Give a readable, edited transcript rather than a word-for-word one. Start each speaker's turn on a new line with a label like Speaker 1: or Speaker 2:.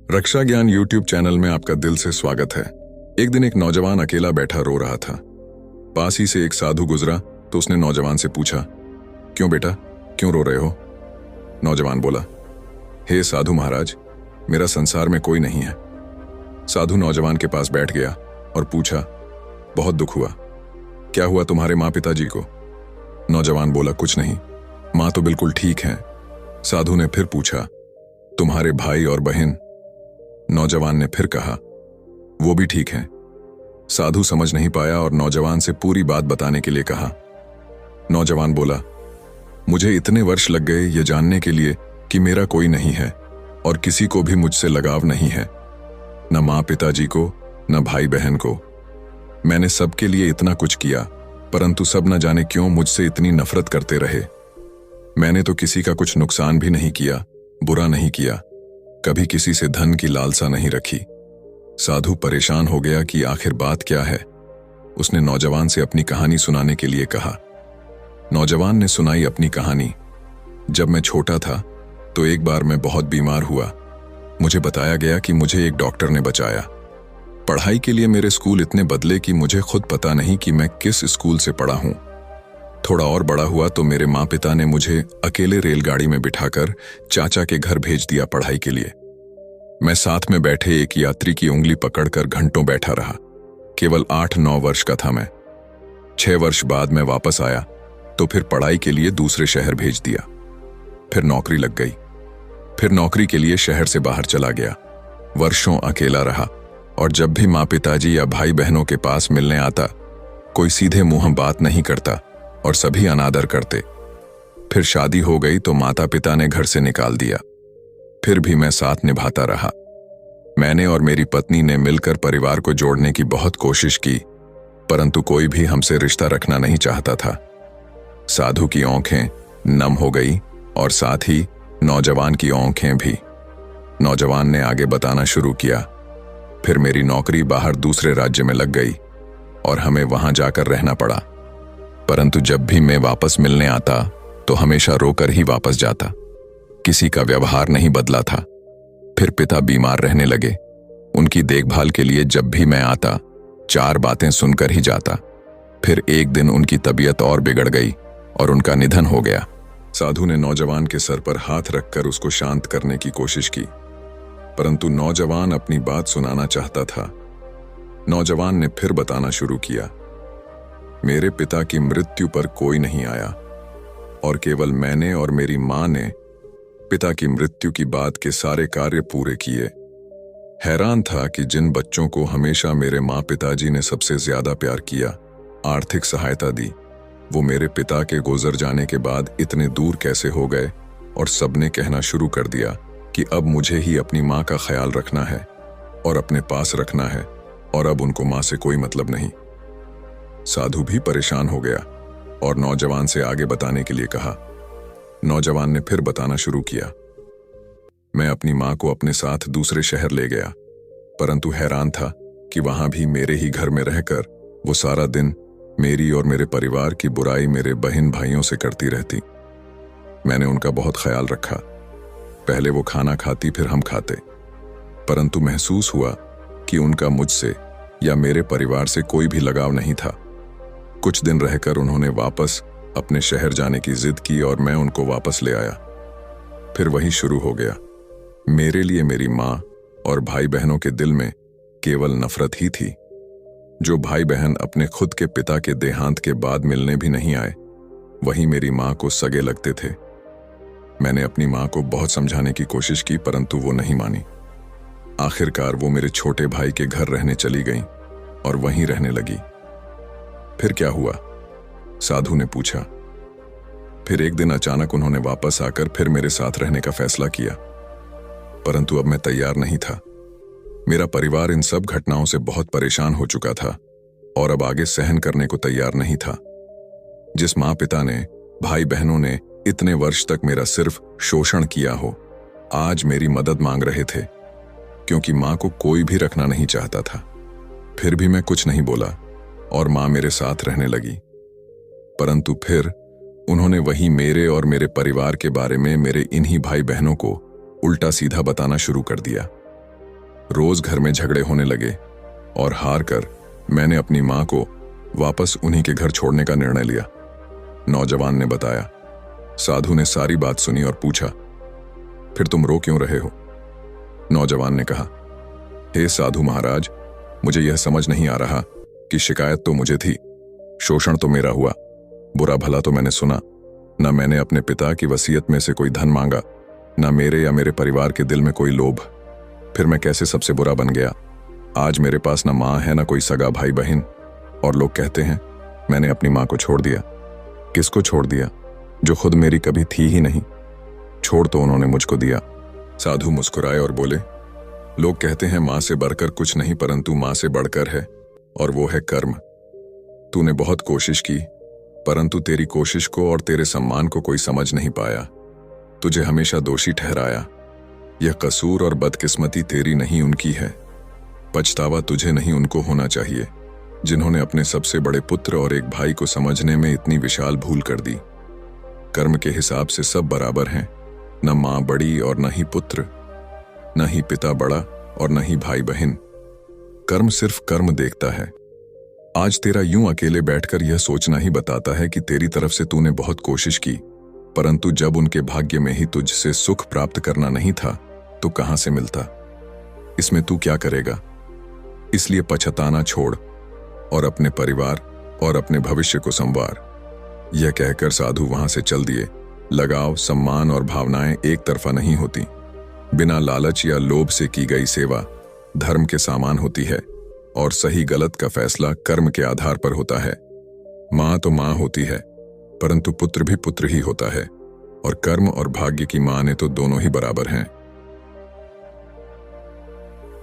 Speaker 1: रक्षा ज्ञान YouTube channel में आपका दिल से स्वागत है। एक दिन एक नौजवान अकेला बैठा रो रहा था। पास ही से एक साधु गुजरा तो उसने नौजवान से पूछा, क्यों बेटा, क्यों रो रहे हो? नौजवान बोला, हे साधु महाराज, मेरा संसार में कोई नहीं है। साधु नौजवान के पास बैठ गया और पूछा, बहुत दुख हुआ, क्या हुआ तुम्हारे माँ पिताजी को? नौजवान बोला, कुछ नहीं, माँ तो बिल्कुल ठीक है। साधु ने फिर पूछा, तुम्हारे भाई और बहन? नौजवान ने फिर कहा, वो भी ठीक हैं। साधु समझ नहीं पाया और नौजवान से पूरी बात बताने के लिए कहा। नौजवान बोला, मुझे इतने वर्ष लग गए ये जानने के लिए कि मेरा कोई नहीं है और किसी को भी मुझसे लगाव नहीं है, न माँ पिताजी को, न भाई बहन को। मैंने सबके लिए इतना कुछ किया, परंतु सब न जाने क्यों मुझसे इतनी नफरत करते रहे। मैंने तो किसी का कुछ नुकसान भी नहीं किया, बुरा नहीं किया, कभी किसी से धन की लालसा नहीं रखी। साधु परेशान हो गया कि आखिर बात क्या है। उसने नौजवान से अपनी कहानी सुनाने के लिए कहा। नौजवान ने सुनाई अपनी कहानी। जब मैं छोटा था तो एक बार मैं बहुत बीमार हुआ। मुझे बताया गया कि मुझे एक डॉक्टर ने बचाया। पढ़ाई के लिए मेरे स्कूल इतने बदले कि मुझे खुद पता नहीं कि मैं किस स्कूल से पढ़ा हूं। थोड़ा और बड़ा हुआ तो मेरे माँ पिता ने मुझे अकेले रेलगाड़ी में बिठाकर चाचा के घर भेज दिया पढ़ाई के लिए। मैं साथ में बैठे एक यात्री की उंगली पकड़कर घंटों बैठा रहा। केवल 8-9 वर्ष का था मैं। 6 वर्ष बाद मैं वापस आया तो फिर पढ़ाई के लिए दूसरे शहर भेज दिया। फिर नौकरी लग गई। फिर नौकरी के लिए शहर से बाहर चला गया। वर्षों अकेला रहा और जब भी माँ पिताजी या भाई बहनों के पास मिलने आता, कोई सीधे मुंह बात नहीं करता और सभी अनादर करते। फिर शादी हो गई तो माता पिता ने घर से निकाल दिया। फिर भी मैं साथ निभाता रहा। मैंने और मेरी पत्नी ने मिलकर परिवार को जोड़ने की बहुत कोशिश की, परंतु कोई भी हमसे रिश्ता रखना नहीं चाहता था। साधु की आंखें नम हो गई और साथ ही नौजवान की आंखें भी। नौजवान ने आगे बताना शुरू किया। फिर मेरी नौकरी बाहर दूसरे राज्य में लग गई और हमें वहां जाकर रहना पड़ा। परंतु जब भी मैं वापस मिलने आता तो हमेशा रोकर ही वापस जाता। किसी का व्यवहार नहीं बदला था। फिर पिता बीमार रहने लगे। उनकी देखभाल के लिए जब भी मैं आता, 4 बातें सुनकर ही जाता। फिर एक दिन उनकी तबीयत और बिगड़ गई और उनका निधन हो गया। साधु ने नौजवान के सर पर हाथ रखकर उसको शांत करने की कोशिश की, परंतु नौजवान अपनी बात सुनाना चाहता था। नौजवान ने फिर बताना शुरू किया, मेरे पिता की मृत्यु पर कोई नहीं आया और केवल मैंने और मेरी मां ने पिता की मृत्यु की बात के सारे कार्य पूरे किए। हैरान था कि जिन बच्चों को हमेशा मेरे माँ पिताजी ने सबसे ज्यादा प्यार किया, आर्थिक सहायता दी, वो मेरे पिता के गुजर जाने के बाद इतने दूर कैसे हो गए और सबने कहना शुरू कर दिया कि अब मुझे ही अपनी माँ का ख्याल रखना है और अपने पास रखना है और अब उनको माँ से कोई मतलब नहीं। साधु भी परेशान हो गया और नौजवान से आगे बताने के लिए कहा। नौजवान ने फिर बताना शुरू किया, मैं अपनी मां को अपने साथ दूसरे शहर ले गया, परंतु हैरान था कि वहां भी मेरे ही घर में रहकर वो सारा दिन मेरी और मेरे परिवार की बुराई मेरे बहन भाइयों से करती रहती। मैंने उनका बहुत ख्याल रखा। पहले वो खाना खाती, फिर हम खाते, परंतु महसूस हुआ कि उनका मुझसे या मेरे परिवार से कोई भी लगाव नहीं था। कुछ दिन रहकर उन्होंने वापस अपने शहर जाने की जिद की और मैं उनको वापस ले आया। फिर वही शुरू हो गया। मेरे लिए मेरी माँ और भाई बहनों के दिल में केवल नफरत ही थी। जो भाई बहन अपने खुद के पिता के देहांत के बाद मिलने भी नहीं आए, वही मेरी माँ को सगे लगते थे। मैंने अपनी माँ को बहुत समझाने की कोशिश की, परंतु वो नहीं मानी। आखिरकार वो मेरे छोटे भाई के घर रहने चली गई और वहीं रहने लगी। फिर क्या हुआ? साधु ने पूछा। फिर एक दिन अचानक उन्होंने वापस आकर फिर मेरे साथ रहने का फैसला किया, परंतु अब मैं तैयार नहीं था। मेरा परिवार इन सब घटनाओं से बहुत परेशान हो चुका था और अब आगे सहन करने को तैयार नहीं था। जिस माँ पिता ने, भाई बहनों ने इतने वर्ष तक मेरा सिर्फ शोषण किया हो, आज मेरी मदद मांग रहे थे, क्योंकि माँ को कोई भी रखना नहीं चाहता था। फिर भी मैं कुछ नहीं बोला और माँ मेरे साथ रहने लगी। परंतु फिर उन्होंने वही मेरे और मेरे परिवार के बारे में मेरे इन्हीं भाई बहनों को उल्टा सीधा बताना शुरू कर दिया। रोज घर में झगड़े होने लगे और हार कर मैंने अपनी माँ को वापस उन्हीं के घर छोड़ने का निर्णय लिया। नौजवान ने बताया। साधु ने सारी बात सुनी और पूछा, फिर तुम रो क्यों रहे हो? नौजवान ने कहा, हे साधु महाराज, मुझे यह समझ नहीं आ रहा कि शिकायत तो मुझे थी, शोषण तो मेरा हुआ, बुरा भला तो मैंने सुना, न मैंने अपने पिता की वसीयत में से कोई धन मांगा, न मेरे या मेरे परिवार के दिल में कोई लोभ, फिर मैं कैसे सबसे बुरा बन गया? आज मेरे पास न माँ है न कोई सगा भाई बहन, और लोग कहते हैं मैंने अपनी माँ को छोड़ दिया। किसको छोड़ दिया? जो खुद मेरी कभी थी ही नहीं। छोड़ तो उन्होंने मुझको दिया। साधु मुस्कुराए और बोले, लोग कहते हैं माँ से बढ़कर कुछ नहीं, परंतु माँ से बढ़कर है, और वो है कर्म। तूने बहुत कोशिश की, परंतु तेरी कोशिश को और तेरे सम्मान को कोई समझ नहीं पाया। तुझे हमेशा दोषी ठहराया। यह कसूर और बदकिस्मती तेरी नहीं, उनकी है। पछतावा तुझे नहीं, उनको होना चाहिए, जिन्होंने अपने सबसे बड़े पुत्र और एक भाई को समझने में इतनी विशाल भूल कर दी। कर्म के हिसाब से सब बराबर हैं, न माँ बड़ी और न ही पुत्र, न ही पिता बड़ा और न ही भाई बहन। कर्म सिर्फ कर्म देखता है। आज तेरा यूं अकेले बैठकर यह सोचना ही बताता है कि तेरी तरफ से तूने बहुत कोशिश की, परंतु जब उनके भाग्य में ही तुझसे सुख प्राप्त करना नहीं था तो कहां से मिलता? इसमें तू क्या करेगा? इसलिए पछताना छोड़ और अपने परिवार और अपने भविष्य को संवार। यह कहकर साधु वहां से चल दिए। लगाव, सम्मान और भावनाएं एक तरफा नहीं होती। बिना लालच या लोभ से की गई सेवा धर्म के सामान होती है, और सही गलत का फैसला कर्म के आधार पर होता है। माँ तो माँ होती है, परंतु पुत्र भी पुत्र ही होता है, और कर्म और भाग्य की माँ ने तो दोनों ही बराबर हैं।